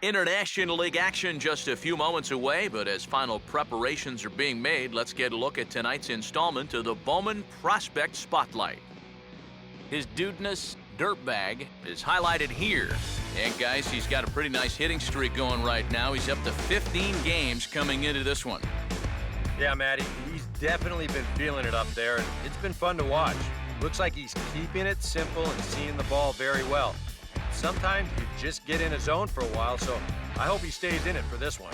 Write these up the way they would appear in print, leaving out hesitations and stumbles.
International League action just a few moments away, but as final preparations are being made, let's get a look at tonight's installment of the Bowman Prospect Spotlight. His dudeness dirtbag is highlighted here. And guys, he's got a pretty nice hitting streak going right now. He's up to 15 games coming into this one. Yeah, Matty, he's definitely been feeling it up there, and it's been fun to watch. Looks like he's keeping it simple and seeing the ball very well. Sometimes you just get in a zone for a while, so I hope he stays in it for this one.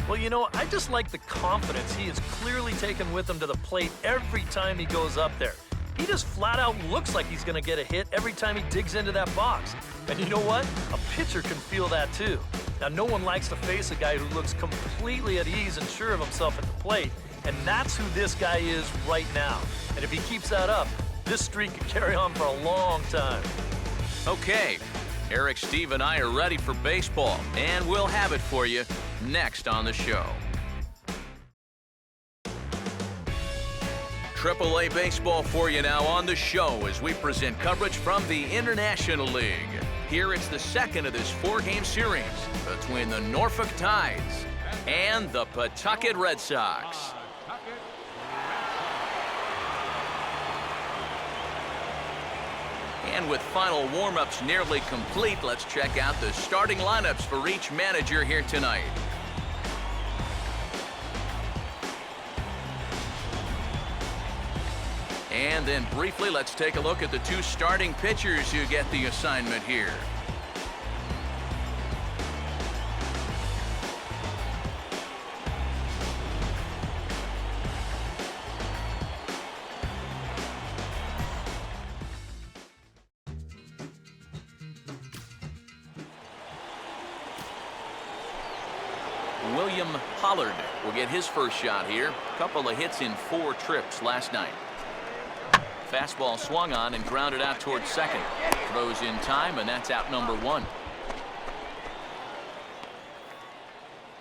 Well, you know, I just like the confidence he is clearly taken with him to the plate every time he goes up there. He just flat out looks like he's going to get a hit every time he digs into that box. And you know what? A pitcher can feel that too. Now, no one likes to face a guy who looks completely at ease and sure of himself at the plate, and that's who this guy is right now. And if he keeps that up, this streak could carry on for a long time. Okay, Eric, Steve, and I are ready for baseball, and we'll have it for you next on the show. AAA baseball for you now on the show as we present coverage from the International League. Here it's the second of this four-game series between the Norfolk Tides and the Pawtucket Red Sox. And with final warm-ups nearly complete, let's check out the starting lineups for each manager here tonight. And then briefly, let's take a look at the two starting pitchers who get the assignment here. William Pollard will get his first shot here. Couple of hits in 4 trips last night. Fastball swung on and grounded out towards second. Throws in time, and that's out number 1.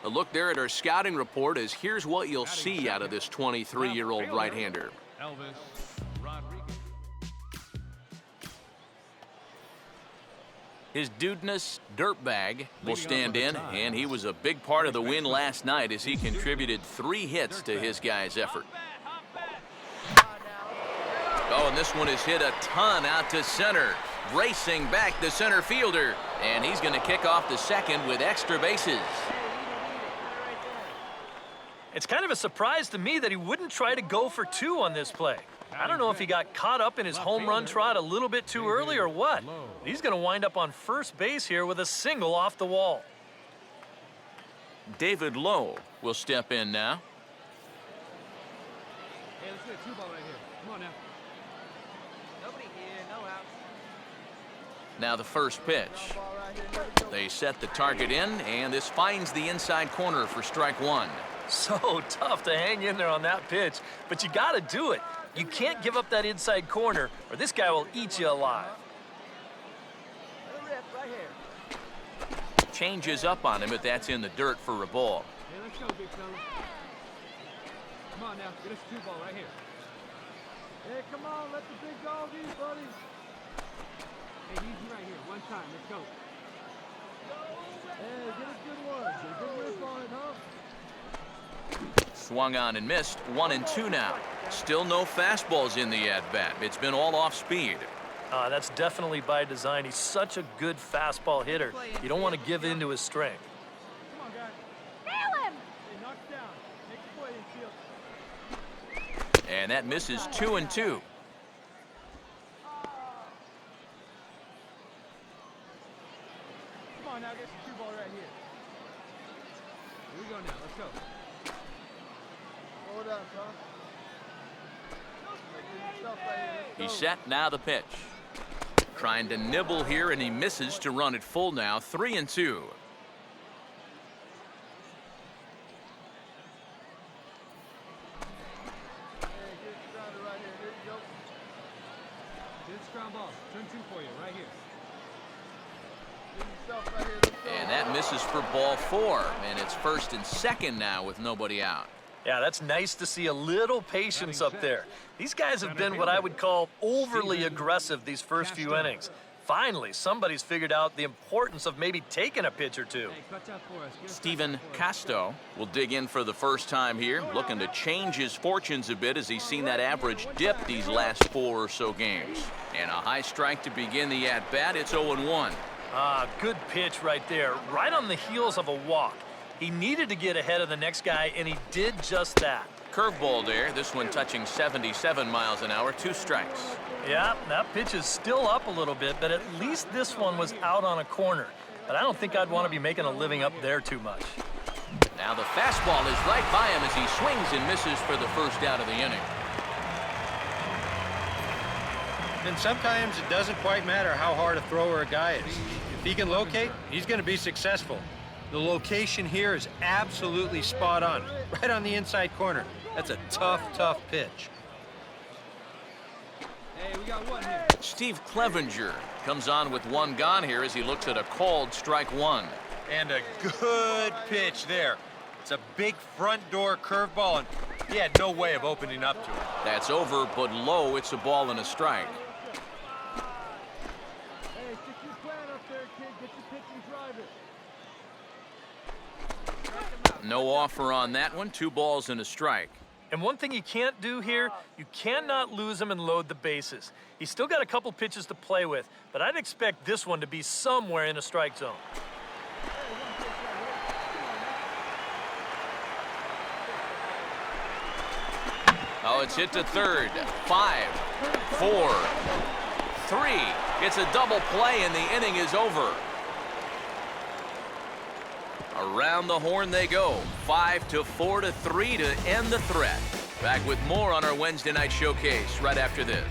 A look there at our scouting report is here's what you'll see out of this 23-year-old right-hander. His dudeness dirtbag will stand in, and he was a big part of the win last night as he contributed 3 hits to his guys' effort. Oh, and this one is hit a ton out to center. Racing back the center fielder, and he's going to kick off the second with extra bases. It's kind of a surprise to me that he wouldn't try to go for 2 on this play. I don't know if he got caught up in his home run trot a little bit too early or what. He's going to wind up on first base here with a single off the wall. David Lowe will step in now. Hey, let's get a 2-ball right here. Come on now. Nobody here, no outs. Now the first pitch. They set the target in, and this finds the inside corner for strike 1. So tough to hang in there on that pitch, but you got to do it. You can't give up that inside corner, or this guy will eat you alive. Changes up on him, but that's in the dirt for a ball. Hey, let's go, big fella. Come on now, get us a 2-ball right here. Hey, come on, let the big dog eat, buddy. Hey, easy right here, one time, let's go. Hey, get a good one. Get a good whip on it, huh? Swung on and missed. 1-2 now. Still no fastballs in the at-bat. It's been all off speed. That's definitely by design. He's such a good fastball hitter. You don't want to give in to his strength. Come on, guys. And that misses 2-2. Come on now, get the 2 ball right here. Here we go now, let's go. Hold up, son. He's set, now the pitch. Trying to nibble here, and he misses to run it full now, 3-2. And that misses for ball 4, and it's 1st and 2nd now with nobody out. Yeah, that's nice to see a little patience up there. These guys have been what I would call overly aggressive these first few innings. Finally, somebody's figured out the importance of maybe taking a pitch or two. Steven Casto will dig in for the first time here, looking to change his fortunes a bit as he's seen that average dip these last 4 or so games. And a high strike to begin the at-bat. It's 0-1. Ah, good pitch right there, right on the heels of a walk. He needed to get ahead of the next guy, and he did just that. Curveball there, this one touching 77 miles an hour, 2 strikes. Yeah, that pitch is still up a little bit, but at least this one was out on a corner. But I don't think I'd want to be making a living up there too much. Now the fastball is right by him as he swings and misses for the first out of the inning. And sometimes it doesn't quite matter how hard a thrower a guy is. If he can locate, he's going to be successful. The location here is absolutely spot on, right on the inside corner. That's a tough, tough pitch. Hey, we got 1 here. Steve Clevenger comes on with 1 gone here as he looks at a called strike 1. And a good pitch there. It's a big front door curveball, and he had no way of opening up to it. That's over, but low. It's a ball and a strike. Hey, stick your plan up there, kid. Get your pitch and drive it. No offer on that one. 2 balls and a strike. And one thing you can't do here, you cannot lose him and load the bases. He's still got a couple pitches to play with, but I'd expect this one to be somewhere in a strike zone. Oh, it's hit to third. 5, 4, 3. It's a double play, and the inning is over. Around the horn they go. 5-4-3 to end the threat. Back with more on our Wednesday night showcase right after this.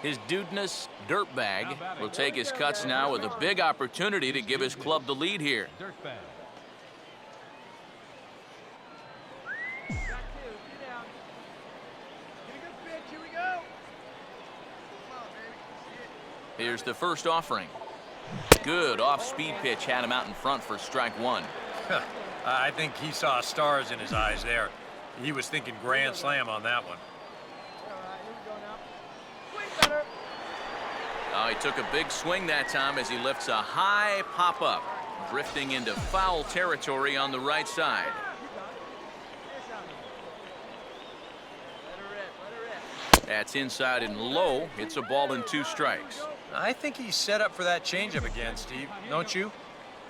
His Dudeness Dirtbag will take his cuts now with a big opportunity to give his club the lead here. Dirtbag. Here's the first offering. Good off-speed pitch had him out in front for strike 1. I think he saw stars in his eyes there. He was thinking grand slam on that one. Oh, he took a big swing that time as he lifts a high pop-up, drifting into foul territory on the right side. That's inside and low. It's a ball and 2 strikes. I think he's set up for that changeup again, Steve. Don't you?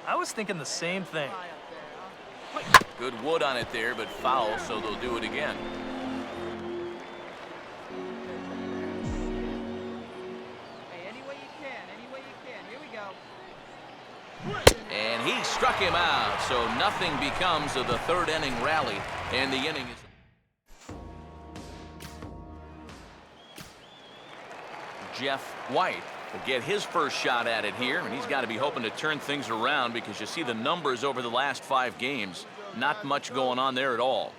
I was thinking the same thing. Good wood on it there, but foul, so they'll do it again. And he struck him out, so nothing becomes of the 3rd inning rally, and the inning is... Jeff White will get his first shot at it here, and he's got to be hoping to turn things around because you see the numbers over the last 5 games. Not much going on there at all.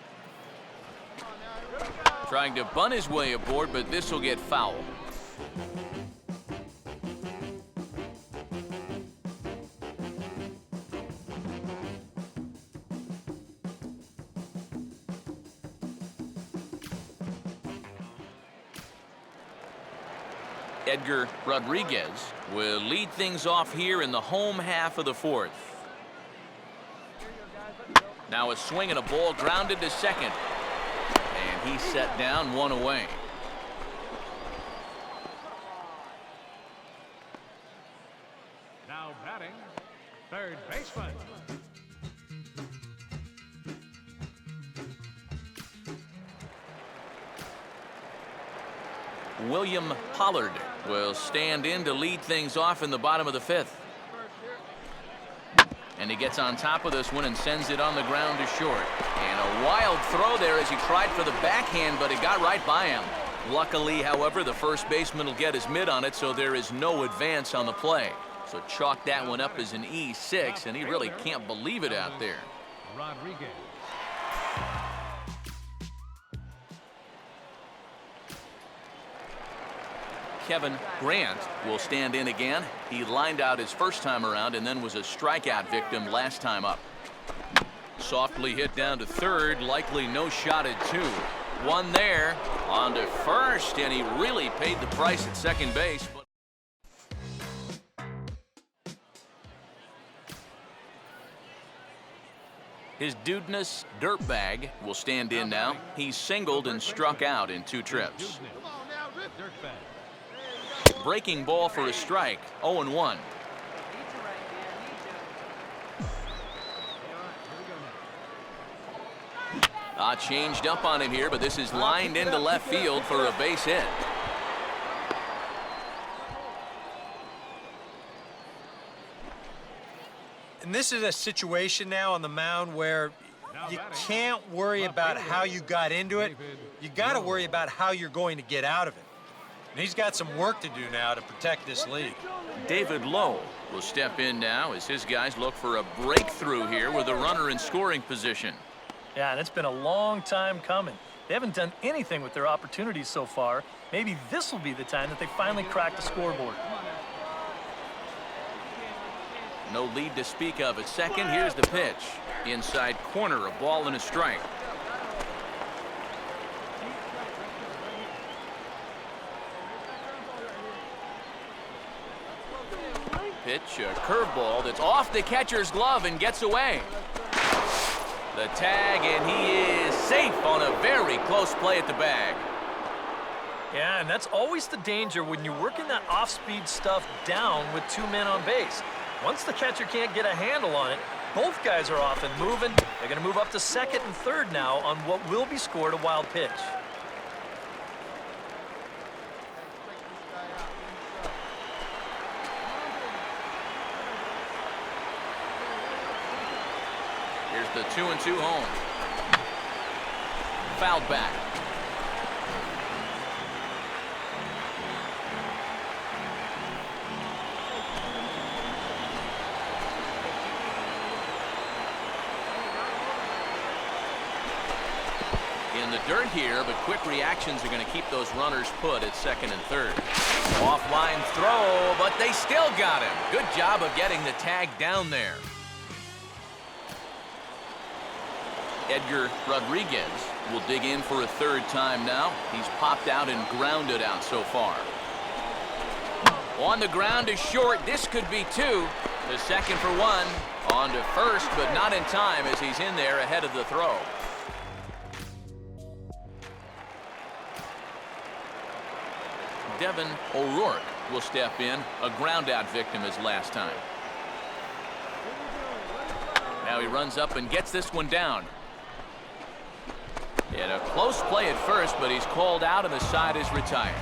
Trying to bunt his way aboard, but this will get foul. Edgar Rodriguez will lead things off here in the home half of the 4th. Here you go, guys. Let's go. Now a swing and a ball grounded to second. And he's set down, one away. Now batting, third baseman. William Pollard will stand in to lead things off in the bottom of the fifth. And he gets on top of this one and sends it on the ground to short. And a wild throw there as he tried for the backhand, but it got right by him. Luckily, however, the first baseman will get his mitt on it, so there is no advance on the play. So chalk that one up as an E6, and he really can't believe it out there. Rodriguez. Kevin Grant will stand in again. He lined out his first time around and then was a strikeout victim last time up. Softly hit down to third, likely no shot at two. One there, on to first, and he really paid the price at second base. His Dudeness Dirtbag will stand in now. He's singled and struck out in 2 trips. Breaking ball for a strike, 0-1. Changed up on him here, but this is lined into left field for a base hit. And this is a situation now on the mound where you can't worry about how you got into it. You got to worry about how you're going to get out of it. And he's got some work to do now to protect this lead. David Lowe will step in now as his guys look for a breakthrough here with a runner in scoring position. Yeah, and it's been a long time coming. They haven't done anything with their opportunities so far. Maybe this will be the time that they finally crack the scoreboard. No lead to speak of at second. Here's the pitch. Inside corner, a ball and a strike. Pitch, a curveball that's off the catcher's glove and gets away. The tag, and he is safe on a very close play at the bag. Yeah, and that's always the danger when you're working that off-speed stuff down with 2 men on base. Once the catcher can't get a handle on it, both guys are off and moving. They're going to move up to second and third now on what will be scored a wild pitch. Here's the 2-2 home. Fouled back. In the dirt here, but quick reactions are going to keep those runners put at second and third. Offline throw, but they still got him. Good job of getting the tag down there. Edgar Rodriguez will dig in for a third time now. He's popped out and grounded out so far. On the ground to short. This could be 2. The second for 1. On to first, but not in time as he's in there ahead of the throw. Devin O'Rourke will step in. A ground-out victim as last time. Now he runs up and gets this one down. He had a close play at first, but he's called out and the side is retired.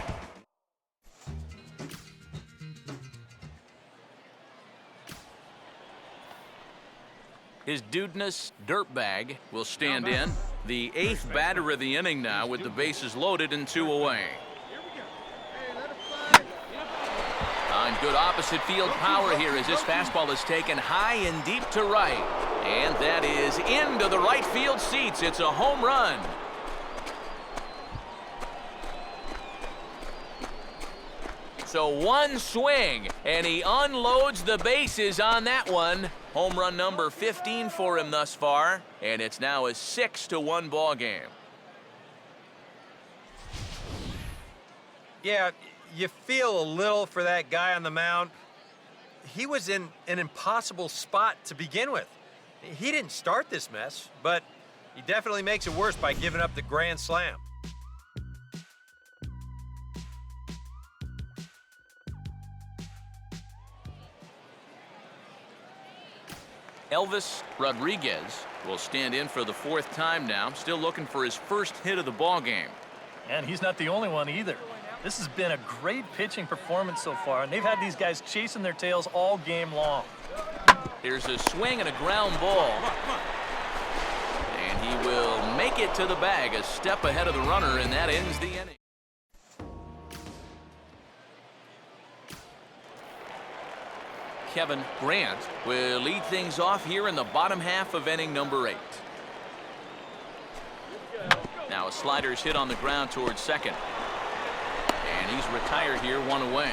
His Dudeness Dirtbag will stand in. The 8th batter of the inning now with the bases loaded and 2 away. On good opposite field power here as this fastball is taken high and deep to right. And that is into the right field seats. It's a home run. So one swing, and he unloads the bases on that one. Home run number 15 for him thus far, and it's now a 6-1 ball game. Yeah, you feel a little for that guy on the mound. He was in an impossible spot to begin with. He didn't start this mess, but he definitely makes it worse by giving up the grand slam. Elvis Rodriguez will stand in for the 4th time now, still looking for his first hit of the ball game. And he's not the only one either. This has been a great pitching performance so far, and they've had these guys chasing their tails all game long. Here's a swing and a ground ball. And he will make it to the bag, a step ahead of the runner, and that ends the inning. Kevin Grant will lead things off here in the bottom half of inning number 8. Now a slider's hit on the ground towards second. And he's retired here, 1 away.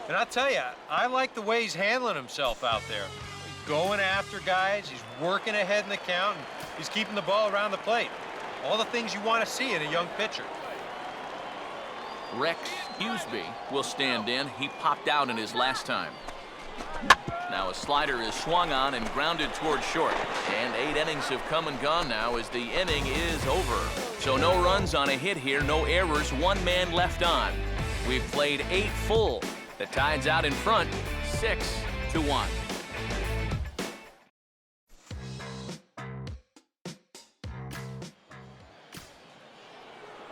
And I'll tell you, I like the way he's handling himself out there. He's going after guys, he's working ahead in the count, and he's keeping the ball around the plate. All the things you want to see in a young pitcher. Rex Huseby will stand in. He popped out in his last time. Now a slider is swung on and grounded toward short. And 8 innings have come and gone now as the inning is over. So no runs on a hit here, no errors, 1 man left on. We've played 8 full. The Tide's out in front, 6-1.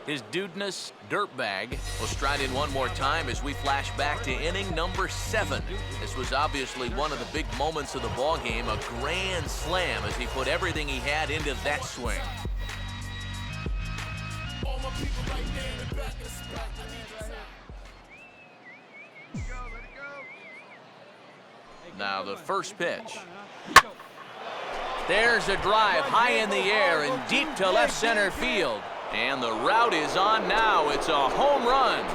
His dudeness dirtbag will stride in one more time as we flash back to inning number 7. This was obviously one of the big moments of the ball game, a grand slam as he put everything he had into that swing. Now the first pitch. There's a drive high in the air and deep to left center field. And the route is on now. It's a home run.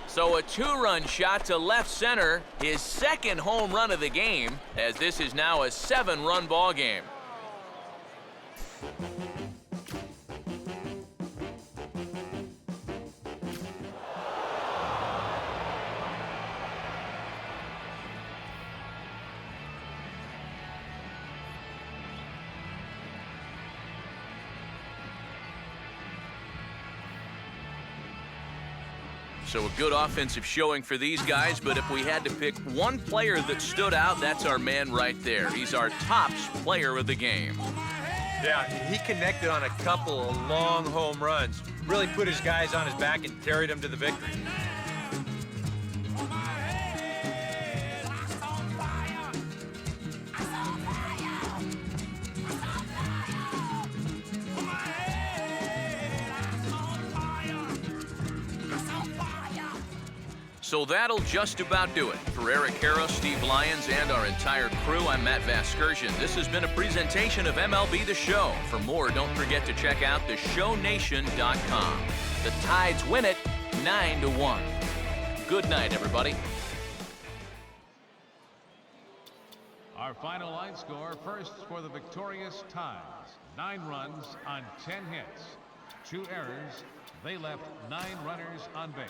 So a 2-run shot to left center, his 2nd home run of the game, as this is now a 7-run ball game. So a good offensive showing for these guys, but if we had to pick one player that stood out, that's our man right there. He's our tops player of the game. Yeah, he connected on a couple of long home runs. Really put his guys on his back and carried them to the victory. So that'll just about do it. For Eric Harrow, Steve Lyons, and our entire crew, I'm Matt Vasgersian. This has been a presentation of MLB The Show. For more, don't forget to check out theshownation.com. The Tides win it 9-1. Good night, everybody. Our final line score, first for the victorious Tides. 9 runs on 10 hits. 2 errors. They left 9 runners on base.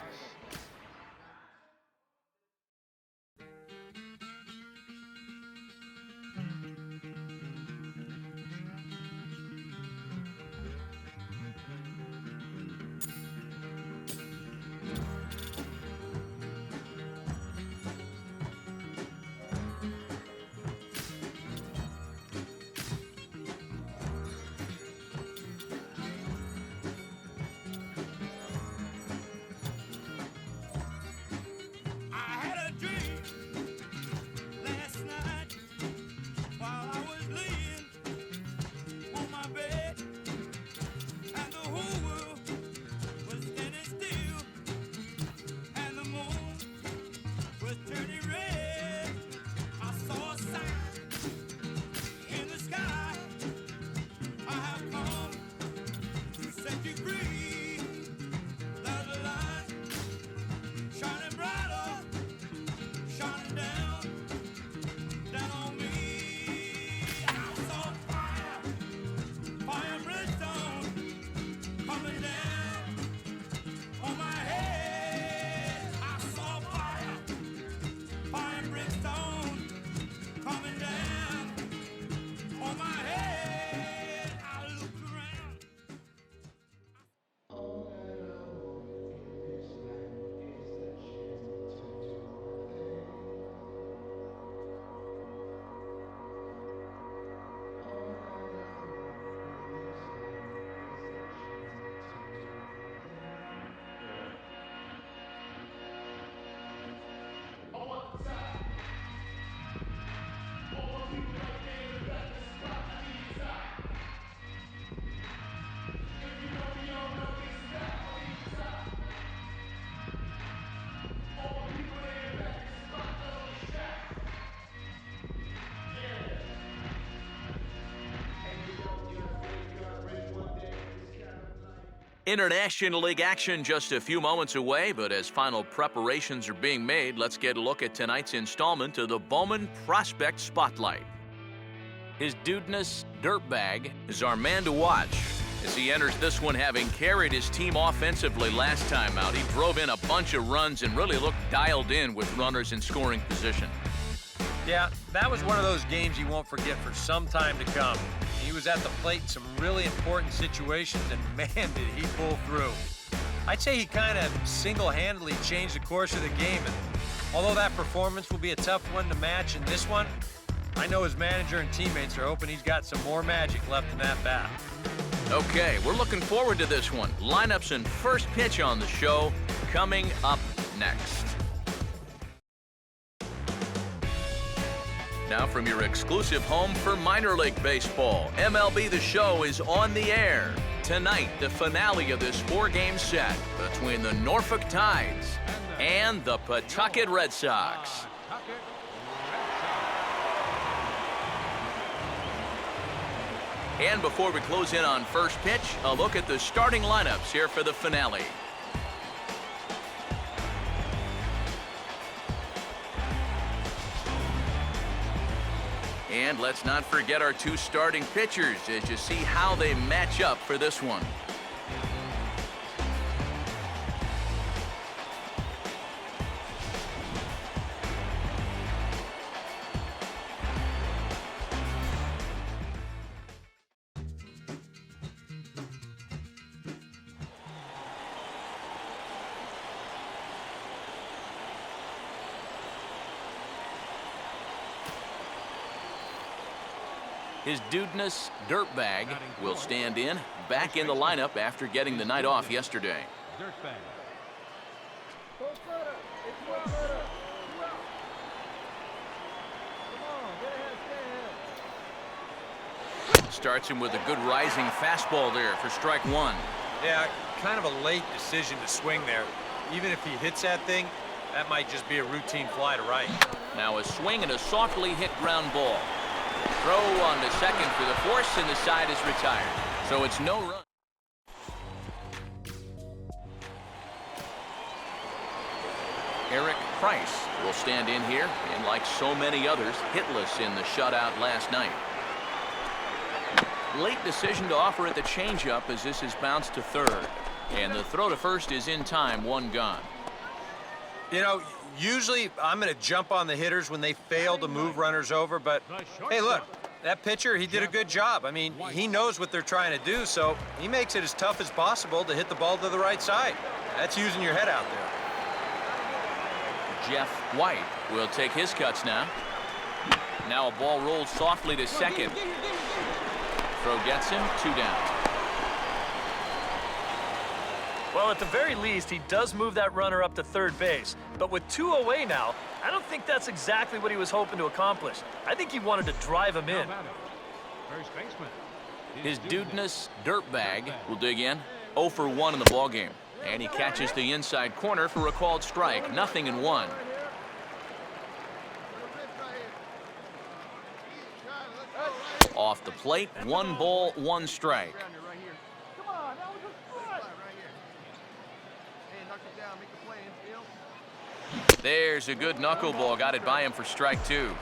International League action just a few moments away, but as final preparations are being made, let's get a look at tonight's installment of the Bowman Prospect Spotlight. His dudeness dirtbag is our man to watch as he enters this one, having carried his team offensively last time out. He drove in a bunch of runs and really looked dialed in with runners in scoring position. Yeah, that was one of those games you won't forget for some time to come. He was at the plate in some really important situations, and man, did he pull through. I'd say he kind of single-handedly changed the course of the game, and although that performance will be a tough one to match in this one, I know his manager and teammates are hoping he's got some more magic left in that bat. Okay, we're looking forward to this one. Lineups and first pitch on the show coming up next. Now from your exclusive home for minor league baseball, MLB The Show is on the air. Tonight, the finale of this four-game set between the Norfolk Tides and the Pawtucket Red Sox. And before we close in on first pitch, a look at the starting lineups here for the finale. And let's not forget our two starting pitchers as you see how they match up for this one. His dudeness dirtbag will stand in, back in the lineup after getting the night off yesterday. Starts him with a good rising fastball there for strike one. Yeah, kind of a late decision to swing there. Even if he hits that thing, that might just be a routine fly to right. Now a swing and a softly hit ground ball. Throw on to second for the force, and the side is retired. So it's no run. Eric Price will stand in here, and like so many others, hitless in the shutout last night. Late decision to offer at the changeup as this is bounced to third. And the throw to first is in time, one gone. You know, usually I'm going to jump on the hitters when they fail to move runners over, but hey, look, that pitcher, he did a good job. I mean, he knows what they're trying to do, so he makes it as tough as possible to hit the ball to the right side. That's using your head out there. Jeff White will take his cuts now. Now a ball rolled softly to second. Throw gets him, two down. Well, at the very least, he does move that runner up to third base. But with two away now, I don't think that's exactly what he was hoping to accomplish. I think he wanted to drive him in. First baseman. His dudeness dirtbag will dig in. 0 for 1 in the ballgame. And he catches the inside corner for a called strike. 0-1. Off the plate, 1 ball, 1 strike. There's a good knuckleball. Got it by him for strike 2.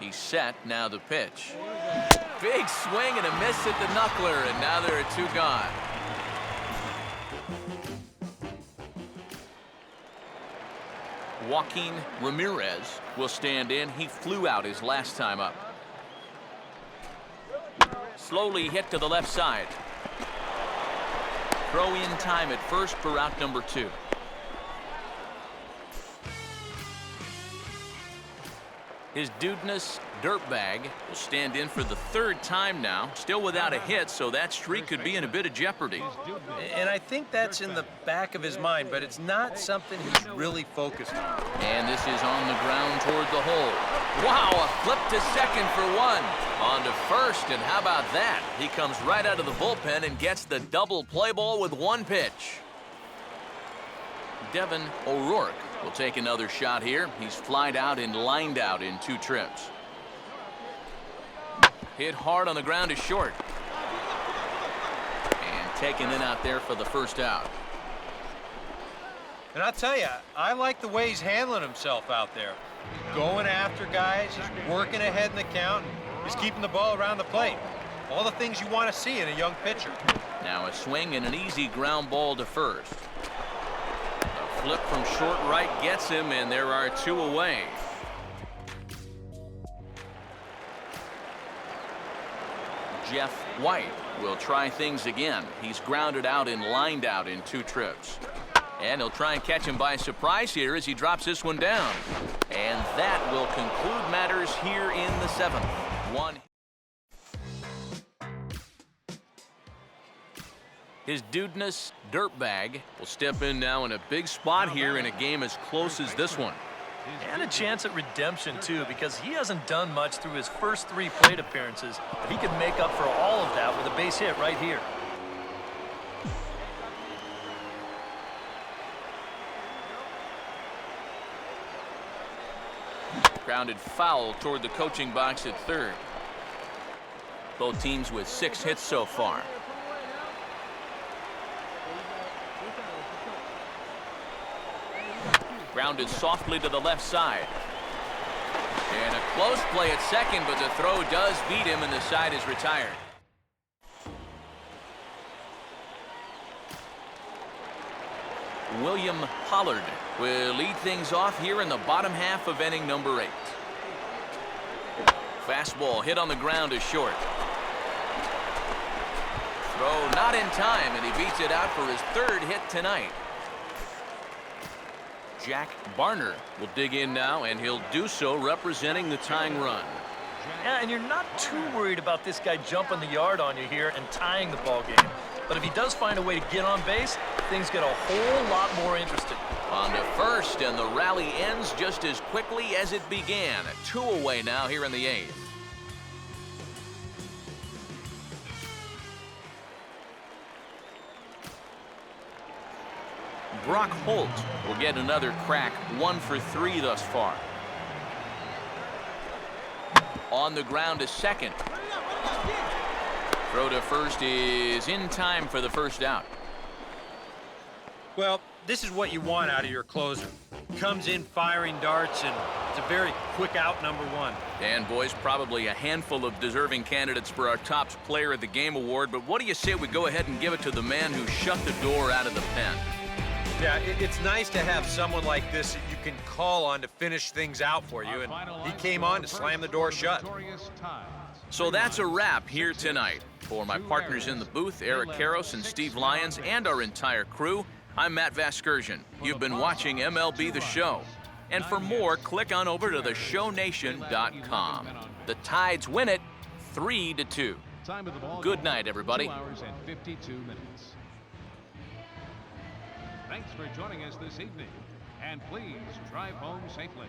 He's set. Now the pitch. Big swing and a miss at the knuckler, and now there are 2 gone. Joaquin Ramirez will stand in. He flew out his last time up. Slowly hit to the left side. Throw in time at first for out number 2. His dudeness dirtbag will stand in for the 3rd time now, still without a hit, so that streak could be in a bit of jeopardy. And I think that's in the back of his mind, but it's not something he's really focused on. And this is on the ground toward the hole. Wow, a flip to second for 1. On to first, and how about that? He comes right out of the bullpen and gets the double play ball with 1 pitch. Devin O'Rourke will take another shot here. He's flied out and lined out in 2 trips. Hit hard on the ground is short. And taken in out there for the first out. And I'll tell you, I like the way he's handling himself out there. Going after guys, he's working ahead in the count, he's keeping the ball around the plate. All the things you want to see in a young pitcher. Now a swing and an easy ground ball to first. A flip from short right gets him, and there are 2 away. Jeff White will try things again. He's grounded out and lined out in 2 trips. And he'll try and catch him by surprise here as he drops this one down. And that will conclude matters here in the 7th. 1. His dudeness dirtbag will step in now in a big spot here in a game as close as this one. And a chance at redemption, too, because he hasn't done much through his first 3 plate appearances. But he could make up for all of that with a base hit right here. Grounded foul toward the coaching box at third. Both teams with 6 hits so far. Grounded softly to the left side. And a close play at second, but the throw does beat him and the side is retired. William Pollard will lead things off here in the bottom half of inning number 8. Fastball hit on the ground is short. Throw not in time, and he beats it out for his 3rd hit tonight. Jack Barner will dig in now, and he'll do so representing the tying run. Yeah, and you're not too worried about this guy jumping the yard on you here and tying the ball game. But if he does find a way to get on base, things get a whole lot more interesting. On to first, and the rally ends just as quickly as it began. 2 away now here in the 8th. Brock Holt will get another crack, 1 for 3 thus far. On the ground to second. Throw to first is in time for the first out. Well, this is what you want out of your closer. Comes in firing darts, and it's a very quick out number 1. And boys, probably a handful of deserving candidates for our top player of the game award, but what do you say we go ahead and give it to the man who shut the door out of the pen? Yeah, it's nice to have someone like this that you can call on to finish things out for you, and he came on to slam the door shut. So that's a wrap here tonight. For my partners in the booth, Eric Karros and Steve Lyons, and our entire crew, I'm Matt Vasgersian. You've been watching MLB The Show. And for more, click on over to theshownation.com. The Tides win it 3-2. Good night, everybody. 2 hours and 52 minutes. Thanks for joining us this evening, and please drive home safely.